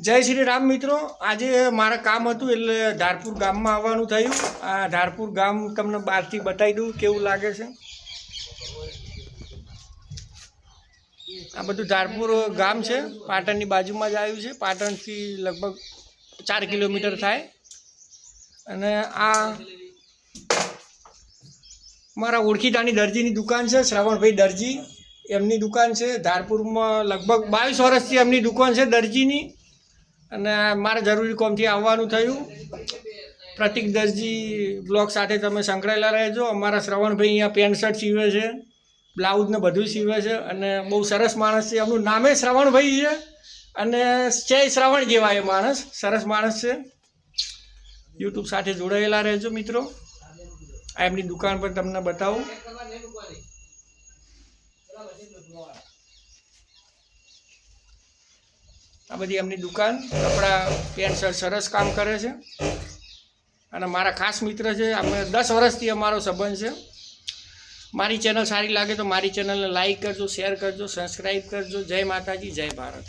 જય શ્રી રામ મિત્રો, આજે મારા કામ હતું એટલે ધારપુર ગામમાં આવવાનું થયું। આ ધારપુર ગામ તમને બહારથી બતાવી દઉં કેવું લાગે છે। આ બધું ધારપુર ગામ છે, પાટણની બાજુમાં જ આવ્યું છે। પાટણથી લગભગ 4 કિલોમીટર થાય। અને આ મારા ઓળખીતાની દરજીની દુકાન છે, શ્રવણભાઈ દરજી એમની દુકાન છે। ધારપુરમાં લગભગ 22 વર્ષથી એમની દુકાન છે દરજીની। અને મારે જરૂરી કોમથી આવવાનું થયું। પ્રતિક દરજી બ્લોગ સાથે તમે સંકળાયેલા રહેજો। અમારા શ્રવણભાઈ અહીંયા પેન્ટ શર્ટ સીવે છે, બ્લાઉઝ ને બધું સીવે છે અને બહુ સરસ માણસ છે। એમનું નામે શ્રવણભાઈ છે અને છે શ્રવણ જેવા એ માણસ, સરસ માણસ છે। યુટ્યુબ સાથે જોડાયેલા રહેજો મિત્રો। આ એમની દુકાન પર તમને બતાવું। આ બધી એમની દુકાન, કપડા પેન્ટ શર્ટ સરસ કામ કરે છે અને મારા ખાસ મિત્ર છે। અમે 10 વર્ષથી અમારો સંબંધ છે। મારી ચેનલ સારી લાગે તો મારી ચેનલને લાઈક કરજો, શેર કરજો, સબસ્ક્રાઈબ કરજો। જય માતાજી, જય ભારત।